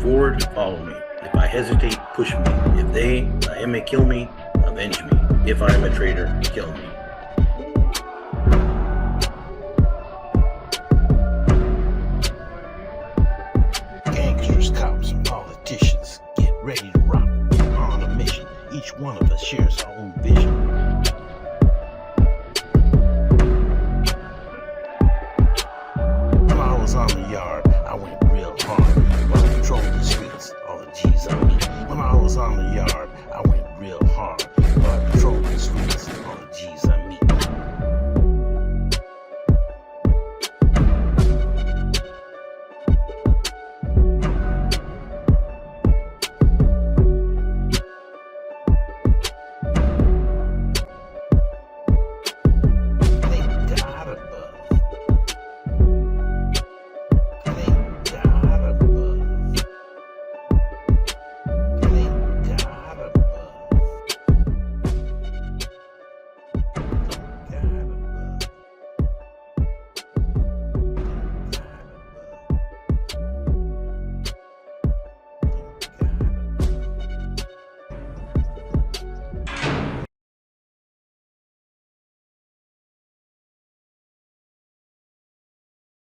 forward, follow me. If I hesitate, push me. If I may kill me, avenge me. If I am a traitor, kill me. Gangsters, cops, and politicians, get ready to rock. We're on a mission. Each one of us shares our own vision. When I was on the yard, I went real hard. While I patrolled the streets, all the G's on me. When I was on the yard, I went real hard. While I patrolled the streets, all the G's on me.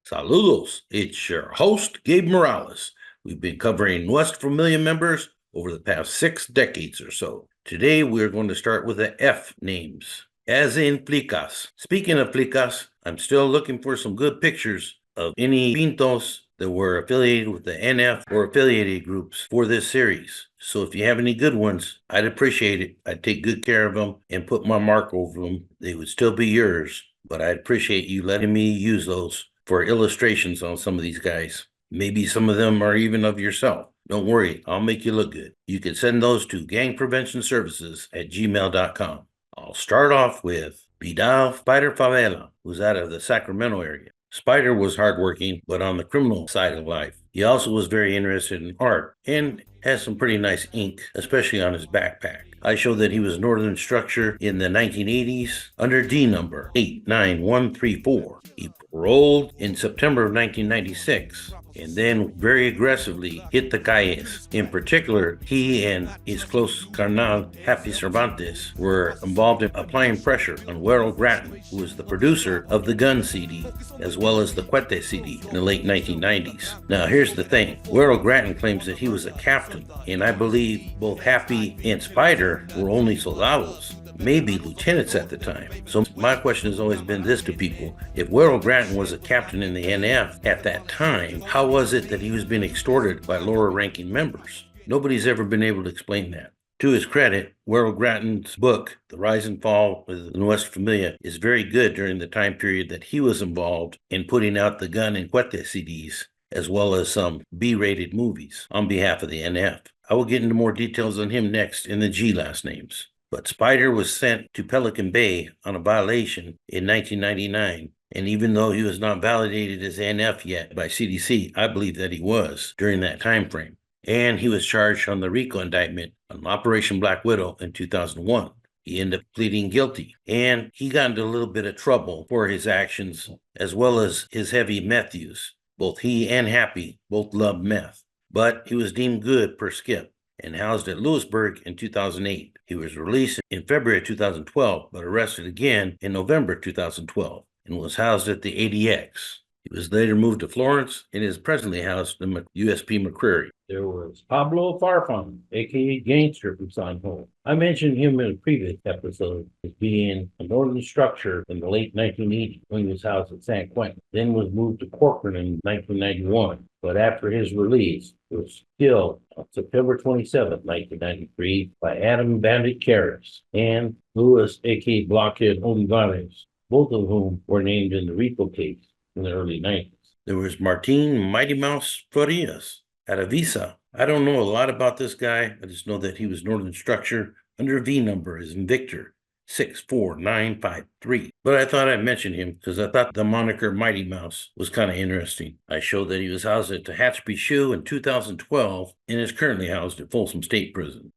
Saludos, it's your host, Gabe Morales. We've been covering Nuestra Familia members over the past 6 decades or so. Today, we're going to start with the F names, as in Flicas. Speaking of Flicas, I'm still looking for some good pictures of any Pintos that were affiliated with the NF or affiliated groups for this series. So if you have any good ones, I'd appreciate it. I'd take good care of them and put my mark over them. They would still be yours, but I'd appreciate you letting me use those for illustrations on some of these guys. Maybe some of them are even of yourself. Don't worry, I'll make you look good. You can send those to gangpreventionservices@gmail.com. I'll start off with Vidal Spider Favela, who's out of the Sacramento area. Spider was hardworking, but on the criminal side of life. He also was very interested in art and has some pretty nice ink, especially on his backpack. I show that he was Northern Structure in the 1980s under D number 89134. He paroled in September of 1996 and then very aggressively hit the calles. In particular, he and his close carnal, Happy Cervantes, were involved in applying pressure on Güero Grattan, who was the producer of the Gun CD, as well as the Cuete CD in the late 1990s. Now, here's the thing. Güero Grattan claims that he was a captain, and I believe both Happy and Spider were only soldados, maybe lieutenants at the time. So my question has always been this to people. If Güero Grattan was a captain in the NF at that time, how was it that he was being extorted by lower ranking members? Nobody's ever been able to explain that. To his credit, Güero Grattan's book, The Rise and Fall with Nuestra Familia, is very good during the time period that he was involved in putting out the Gun and Cuete CDs, as well as some B-rated movies on behalf of the NF. I will get into more details on him next in the G last names. But Spider was sent to Pelican Bay on a violation in 1999. And even though he was not validated as NF yet by CDC, I believe that he was during that time frame. And he was charged on the RICO indictment on Operation Black Widow in 2001. He ended up pleading guilty, and he got into a little bit of trouble for his actions, as well as his heavy meth use. Both he and Happy both loved meth, but he was deemed good per Skip and housed at Lewisburg in 2008. He was released in February 2012, but arrested again in November 2012 and was housed at the ADX. He was later moved to Florence and is presently housed in USP McCreary. There was Pablo Farfan, aka Gangster from San Juan. I mentioned him in a previous episode as being a Northern Structure in the late 1980s when he was housed at San Quentin, then was moved to Corcoran in 1991. But after his release, he was killed on September 27, 1993 by Adam Bandit Karras and Luis, aka Blockhead Olivares, both of whom were named in the RICO case in the early 90s. There was Martin Mighty Mouse Farias at Avisa. I don't know a lot about this guy. I just know that he was Northern Structure under V number as in Victor 64953. But I thought I'd mention him because I thought the moniker Mighty Mouse was kind of interesting. I showed that he was housed at Tehachapi Shoe in 2012 and is currently housed at Folsom State Prison.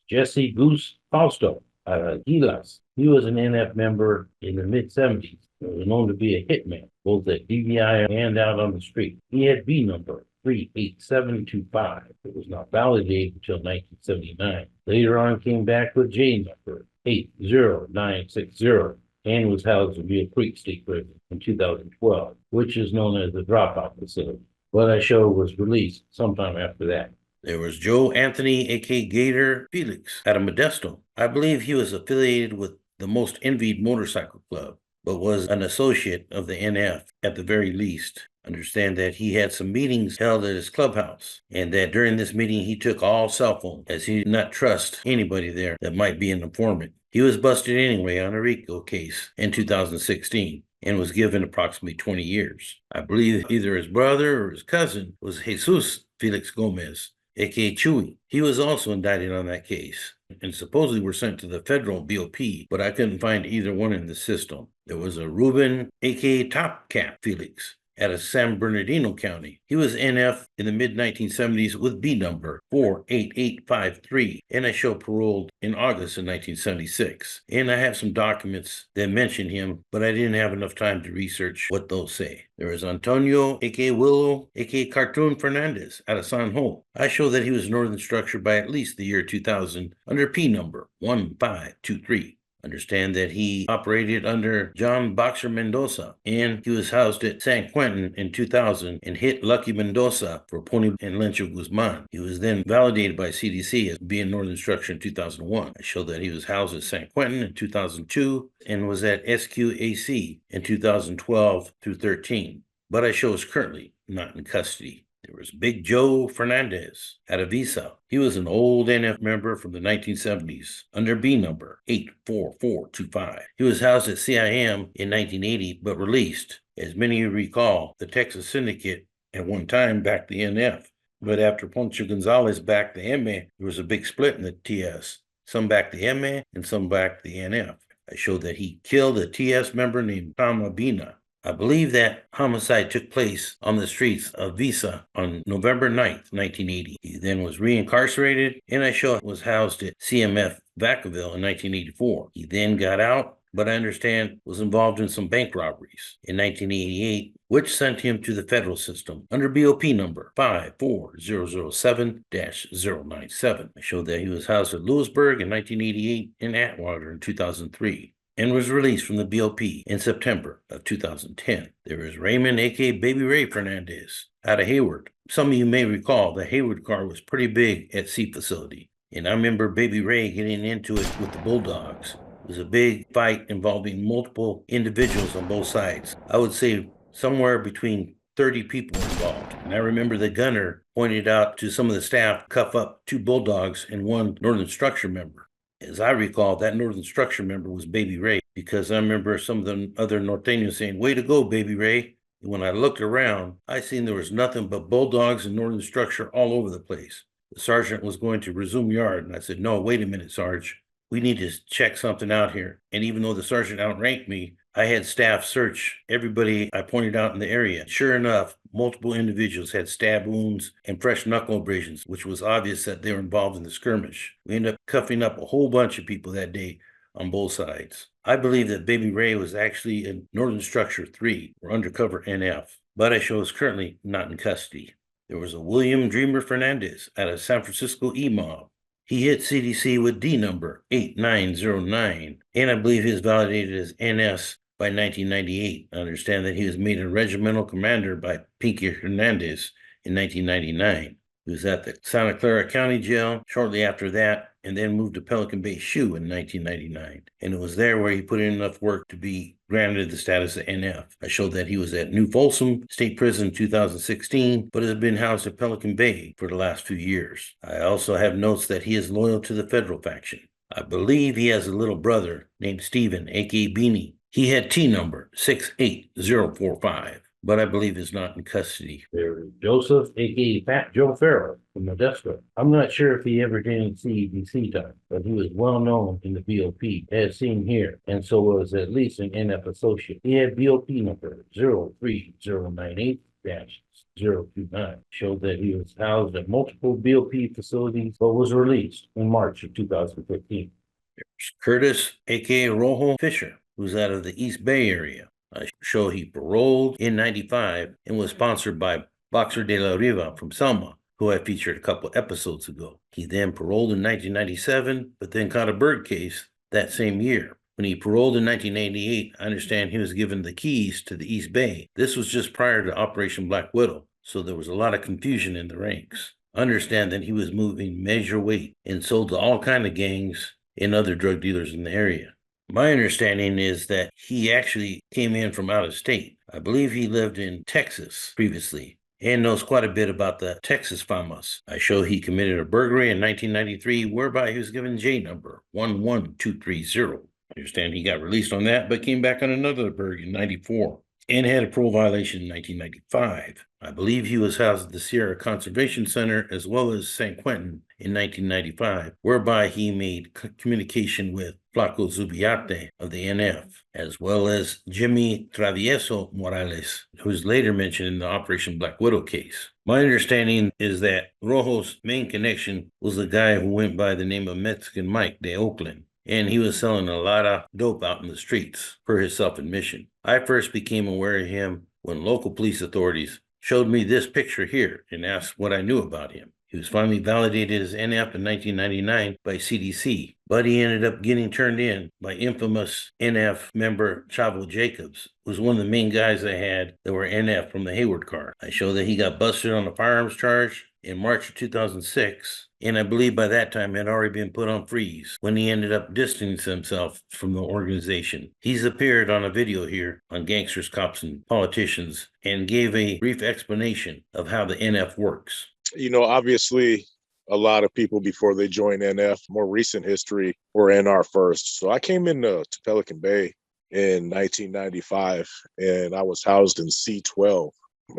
Jesse Goose Fausto at Gilas. He was an NF member in the mid-70s. He was known to be a hitman, both at DVI and out on the street. He had B number 38725. It was not validated until 1979. Later on, came back with J number 80960 and was housed in Beal Creek State Prison in 2012, which is known as the dropout facility. But I show was released sometime after that. There was Joe Anthony, aka Gator Felix, out of Modesto. I believe he was affiliated with the Most Envied Motorcycle Club, but was an associate of the NF at the very least. Understand that he had some meetings held at his clubhouse, and that during this meeting he took all cell phones, as he did not trust anybody there that might be an informant. He was busted anyway on a RICO case in 2016 and was given approximately 20 years. I believe either his brother or his cousin was Jesus Felix Gomez, aka Chewy. He was also indicted on that case and supposedly were sent to the federal BOP, but I couldn't find either one in the system. There was a Ruben, aka Top Cap Felix, out of San Bernardino County. He was NF in the mid-1970s with B number 48853, and I show paroled in August of 1976. And I have some documents that mention him, but I didn't have enough time to research what those say. There is Antonio, aka Willow, aka Cartoon Fernandez, out of San Ho. I show that he was Northern Structure by at least the year 2000 under P number 1523. Understand that he operated under John Boxer Mendoza, and he was housed at San Quentin in 2000 and hit Lucky Mendoza for Pony and Lencho Guzman. He was then validated by CDC as being Northern Structure in 2001. I show that he was housed at San Quentin in 2002 and was at SQAC in 2012 through 13, but I show is currently not in custody. There was Big Joe Fernandez out of Visa. He was an old NF member from the 1970s under B number 84425. He was housed at CIM in 1980 but released. As many of you recall, the Texas Syndicate at one time backed the NF, but after Poncho Gonzalez backed the MA, there was a big split in the TS. Some backed the MA and some backed the NF. I showed that he killed a TS member named Tom Abina. I believe that homicide took place on the streets of Visa on November 9th, 1980. He then was reincarcerated, and I show was housed at CMF Vacaville in 1984. He then got out, but I understand was involved in some bank robberies in 1988, which sent him to the federal system under BOP number 54007-097. I showed that he was housed at Lewisburg in 1988 and Atwater in 2003. And was released from the BOP in September of 2010. There is Raymond, aka Baby Ray Fernandez, out of Hayward. Some of you may recall the Hayward car was pretty big at C facility, and I remember Baby Ray getting into it with the Bulldogs. It was a big fight involving multiple individuals on both sides. I would say somewhere between 30 people involved. And I remember the gunner pointed out to some of the staff, cuff up 2 Bulldogs and 1 Northern Structure member. As I recall, that Northern Structure member was Baby Ray, because I remember some of the other Norteños saying, "Way to go, Baby Ray." And when I looked around, I seen there was nothing but Bulldogs and Northern Structure all over the place. The sergeant was going to resume yard, and I said, "No, wait a minute, Sarge. We need to check something out here." And even though the sergeant outranked me, I had staff search everybody I pointed out in the area. Sure enough, multiple individuals had stab wounds and fresh knuckle abrasions, which was obvious that they were involved in the skirmish. We ended up cuffing up a whole bunch of people that day on both sides. I believe that Baby Ray was actually in Northern Structure 3, or undercover NF, but I show is currently not in custody. There was a William Dreamer Fernandez out of San Francisco E-Mob. He hit CDC with D number 8909, and I believe he is validated as NS by 1998. I understand that he was made a regimental commander by Pinky Hernandez in 1999. He was at the Santa Clara County Jail shortly after that, and then moved to Pelican Bay SHU in 1999. And it was there where he put in enough work to be granted the status of NF. I showed that he was at New Folsom State Prison in 2016, but has been housed at Pelican Bay for the last few years. I also have notes that he is loyal to the federal faction. I believe he has a little brother named Steven, aka Beanie. He had T number 68045, but I believe is not in custody. There's Joseph, aka Fat Joe Farrell from Modesto. I'm not sure if he ever did any CDC time, but he was well known in the BOP, as seen here, and so was at least an NF associate. He had BOP number 03098-029, showed that he was housed at multiple BOP facilities, but was released in March of 2015. There's Curtis, aka Rojo Fisher, who's out of the East Bay area. I show he paroled in 95 and was sponsored by Boxer de la Riva from Selma, who I featured a couple episodes ago. He then paroled in 1997, but then caught a bird case that same year. When he paroled in 1988, I understand he was given the keys to the East Bay. This was just prior to Operation Black Widow, so there was a lot of confusion in the ranks. Understand that he was moving major weight and sold to all kinds of gangs and other drug dealers in the area. My understanding is that he actually came in from out of state. I believe he lived in Texas previously and knows quite a bit about the Texas FAMAS. I show he committed a burglary in 1993, whereby he was given J number 11230. I understand he got released on that, but came back on another burglary in 94 and had a parole violation in 1995. I believe he was housed at the Sierra Conservation Center as well as San Quentin in 1995, whereby he made communication with Flaco Zubiate of the NF, as well as Jimmy Travieso Morales, who was later mentioned in the Operation Black Widow case. My understanding is that Rojo's main connection was the guy who went by the name of Mexican Mike de Oakland, and he was selling a lot of dope out in the streets, per his self-admission. I first became aware of him when local police authorities showed me this picture here and asked what I knew about him. He was finally validated as NF in 1999 by CDC, but he ended up getting turned in by infamous NF member Chavo Jacobs, who was one of the main guys I had that were NF from the Hayward car. I show that he got busted on a firearms charge in March of 2006, and I believe by that time had already been put on freeze when he ended up distancing himself from the organization. He's appeared on a video here on Gangsters, Cops, and Politicians and gave a brief explanation of how the NF works. You know, obviously, a lot of people before they joined NF, more recent history, were NR first. So I came into Pelican Bay in 1995, and I was housed in C12.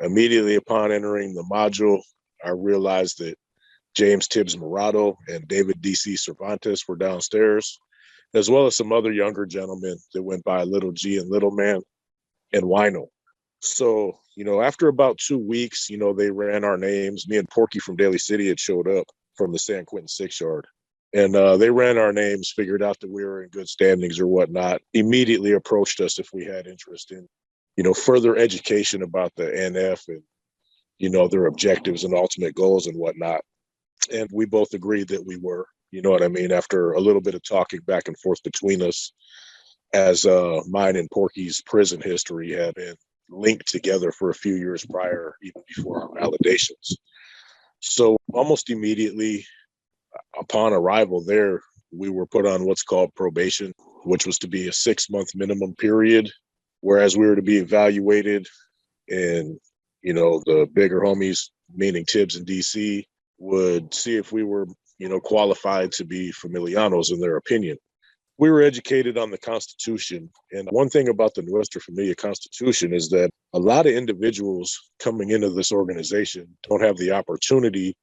Immediately upon entering the module, I realized that James Tibbs Morado and David D.C. Cervantes were downstairs, as well as some other younger gentlemen that went by Little G and Little Man and Wino. So, you know, after about 2 weeks, you know, they ran our names. Me and Porky from Daly City had showed up from the San Quentin 6-yard. And they ran our names, figured out that we were in good standings or whatnot, immediately approached us if we had interest in, you know, further education about the NF and, you know, their objectives and ultimate goals and whatnot. And we both agreed that we were, you know what I mean, after a little bit of talking back and forth between us, as mine and Porky's prison history had been linked together for a few years prior, even before our validations. So almost immediately upon arrival there, we were put on what's called probation, which was to be a 6-month minimum period, whereas we were to be evaluated, and, you know, the bigger homies, meaning Tibbs and DC, would see if we were, you know, qualified to be familianos in their opinion. We were educated on the Constitution. And one thing about the Nuestra Familia Constitution is that a lot of individuals coming into this organization don't have the opportunity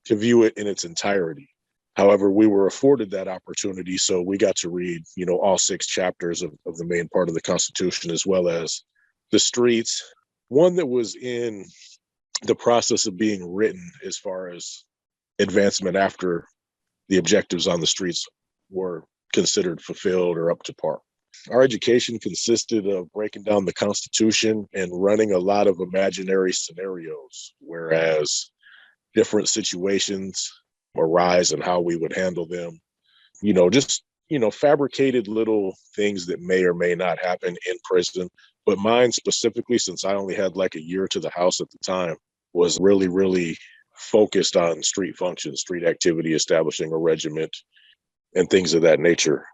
to view it in its entirety. However, we were afforded that opportunity, so we got to read, you know, all 6 chapters of the main part of the Constitution, as well as the streets. One that was in the process of being written as far as advancement after the objectives on the streets were considered fulfilled or up to par. Our education consisted of breaking down the Constitution and running a lot of imaginary scenarios, whereas different situations arise and how we would handle them. You know, just, you know, fabricated little things that may or may not happen in prison. But mine specifically, since I only had like a year to the house at the time, was really, really focused on street functions, street activity, establishing a regiment, and things of that nature.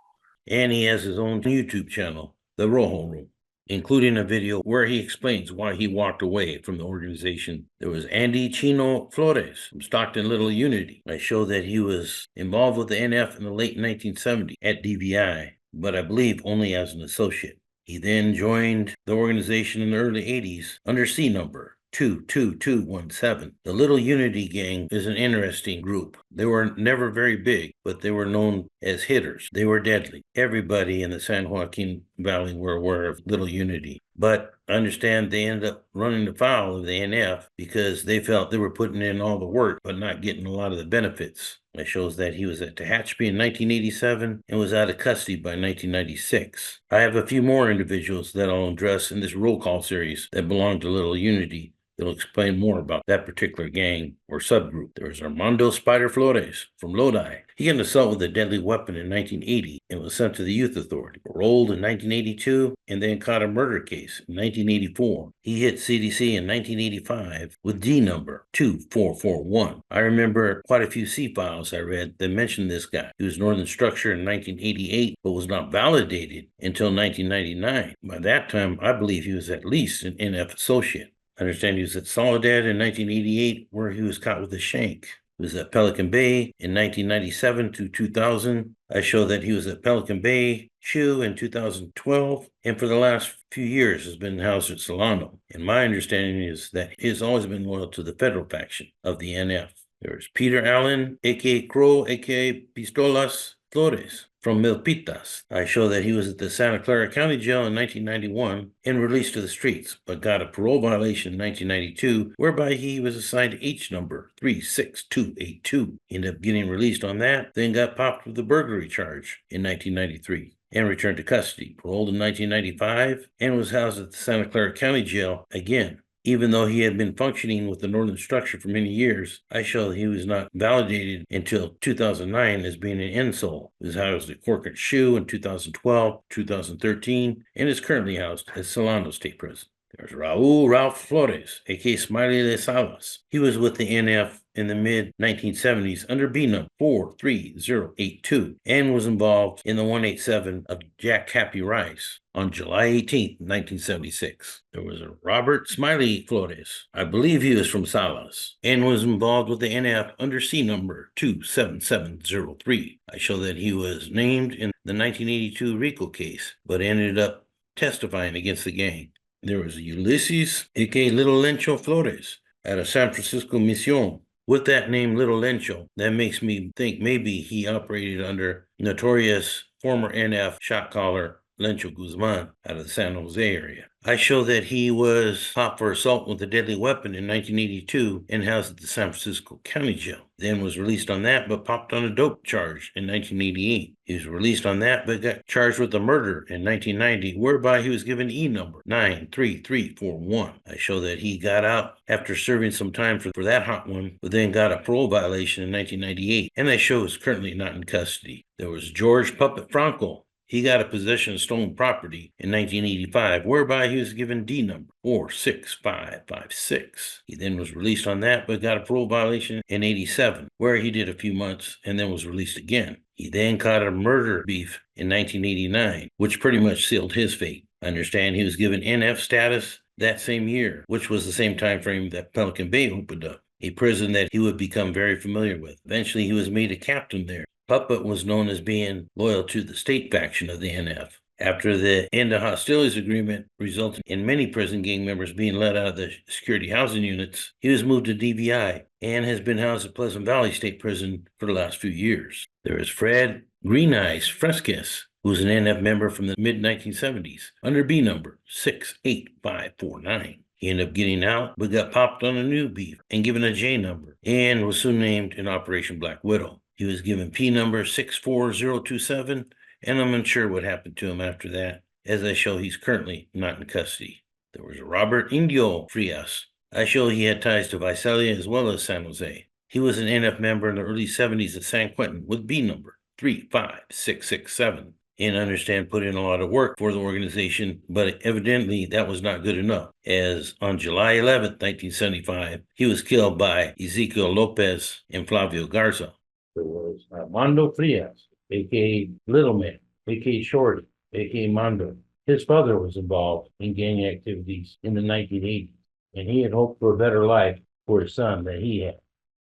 And he has his own YouTube channel, The Rojo Room, including a video where he explains why he walked away from the organization. There was Andy Chino Flores from Stockton Little Unity. I show that he was involved with the NF in the late 1970s at DVI, but I believe only as an associate. He then joined the organization in the early 80s under C number 22217. The Little Unity Gang is an interesting group. They were never very big, but they were known as hitters. They were deadly. Everybody in the San Joaquin Valley were aware of Little Unity. But I understand they ended up running afoul of the NF because they felt they were putting in all the work but not getting a lot of the benefits. It shows that he was at Tehachapi in 1987 and was out of custody by 1996. I have a few more individuals that I'll address in this roll call series that belong to Little Unity, It'll explain more about that particular gang or subgroup. There's Armando Spider Flores from Lodi. He got an assault with a deadly weapon in 1980 and was sent to the Youth Authority. Paroled in 1982 and then caught a murder case in 1984. He hit CDC in 1985 with D number 2441. I remember quite a few C files I read that mentioned this guy. He was Northern Structure in 1988, but was not validated until 1999. By that time, I believe he was at least an NF associate. I understand he was at Soledad in 1988, where he was caught with a shank. He was at Pelican Bay in 1997 to 2000. I show that he was at Pelican Bay, Chew in 2012, and for the last few years has been housed at Solano. And my understanding is that he has always been loyal to the federal faction of the NF. There's Peter Allen, aka Crow, aka Pistolas Flores from Milpitas. I show that he was at the Santa Clara County Jail in 1991 and released to the streets, but got a parole violation in 1992, whereby he was assigned to H number 36282. He ended up getting released on that, then got popped with a burglary charge in 1993 and returned to custody. Paroled in 1995 and was housed at the Santa Clara County Jail again. Even though he had been functioning with the Northern Structure for many years, I show that he was not validated until 2009 as being an NSOL. He was housed at Corcoran Shoe in 2012, 2013, and is currently housed at Solano State Prison. There's Ralph Flores, aka Smiley de Salas. He was with the NF in the mid-1970s under B number 43082 and was involved in the 187 of Jack Happy Rice on July 18, 1976. There was a Robert Smiley Flores. I believe he was from Salas and was involved with the NF under C number 27703. I show that he was named in the 1982 RICO case, but ended up testifying against the gang. There was Ulysses, aka Little Lencho Flores, out of San Francisco Mission. With that name, Little Lencho, that makes me think maybe he operated under notorious former NF shot caller Lencho Guzman out of the San Jose area. I show that he was popped for assault with a deadly weapon in 1982 and housed at the San Francisco County Jail. Then was released on that, but popped on a dope charge in 1988. He was released on that, but got charged with a murder in 1990, whereby he was given E number 93341. I show that he got out after serving some time for that hot one, but then got a parole violation in 1998, and I show is currently not in custody. There was George Puppet Franco. He got a possession of stolen property in 1985, whereby he was given D number 46556. He then was released on that, but got a parole violation in 87, where he did a few months and then was released again. He then caught a murder beef in 1989, which pretty much sealed his fate. I understand he was given NF status that same year, which was the same time frame that Pelican Bay opened up, a prison that he would become very familiar with. Eventually, he was made a captain there. Puppet was known as being loyal to the state faction of the NF. After the end of hostilities agreement resulting in many prison gang members being let out of the security housing units, he was moved to DVI and has been housed at Pleasant Valley State Prison for the last few years. There is Fred Green Eyes Fresquez, who was an NF member from the mid-1970s under B number 68549. He ended up getting out, but got popped on a new beef and given a J number, and was soon named in Operation Black Widow. He was given P number 64027, and I'm unsure what happened to him after that, as I show he's currently not in custody. There was Robert Indio Frias. I show he had ties to Visalia as well as San Jose. He was an NF member in the early 70s at San Quentin with B number 35667. And I understand put in a lot of work for the organization, but evidently that was not good enough, as on July 11th, 1975, he was killed by Ezekiel Lopez and Flavio Garza. There was Armando Frias, a.k.a. Little Man, a.k.a. Shorty, a.k.a. Mondo. His father was involved in gang activities in the 1980s, and he had hoped for a better life for his son than he had.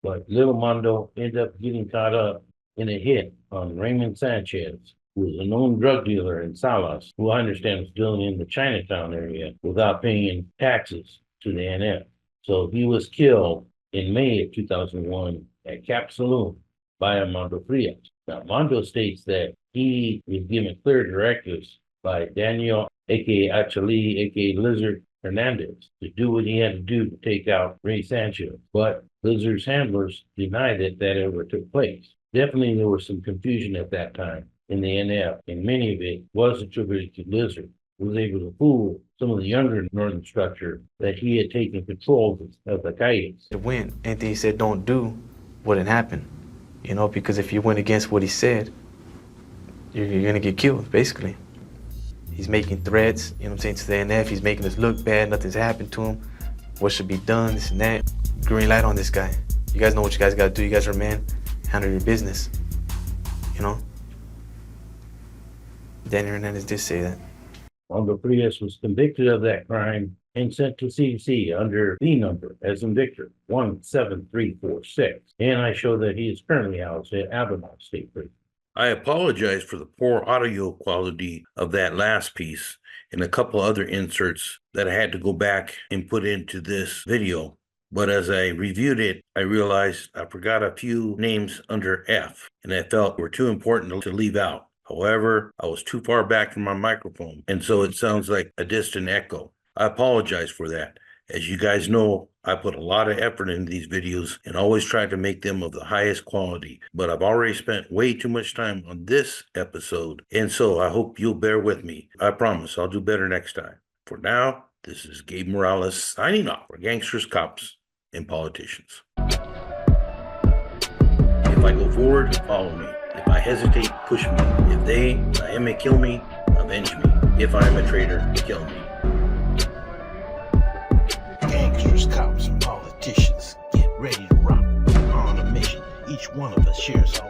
But Little Mondo ended up getting caught up in a hit on Raymond Sanchez, who was a known drug dealer in Salas, who I understand was dealing in the Chinatown area without paying taxes to the NF. So he was killed in May of 2001 at Cap Saloon by Armando Frias. Now, Mondo states that he was given clear directives by Daniel, aka Achali, aka Lizard Hernandez, to do what he had to do to take out Ray Sanchez. But Lizard's handlers denied that ever took place. Definitely there was some confusion at that time in the NF, and many of it was attributed to Lizard. was able to fool some of the younger northern structure that he had taken control of the guidance. When anything he said don't do wouldn't happen, you know, because if you went against what he said, you're gonna get killed, basically. He's making threats, you know what I'm saying, to the NF. He's making us look bad, nothing's happened to him. What should be done, this and that. Green light on this guy. You guys know what you guys gotta do. You guys are men, handle your business, you know? Danny Hernandez did say that. Juan Frias was convicted of that crime and sent to CDC under the number as in Victor 17346. And I show that he is currently housed at Albemarle State Prison. I apologize for the poor audio quality of that last piece and a couple other inserts that I had to go back and put into this video. But as I reviewed it, I realized I forgot a few names under F, and I felt were too important to leave out. However, I was too far back from my microphone, and so it sounds like a distant echo. I apologize for that. As you guys know, I put a lot of effort into these videos and always try to make them of the highest quality, but I've already spent way too much time on this episode, and so I hope you'll bear with me. I promise I'll do better next time. For now, this is Gabe Morales signing off for Gangsters, Cops, and Politicians. If I go forward, follow me. If I hesitate, push me. If I am kill me, avenge me. If I am a traitor, kill me. Gangsters, cops, and politicians, get ready to rock. On a mission, each one of us shares our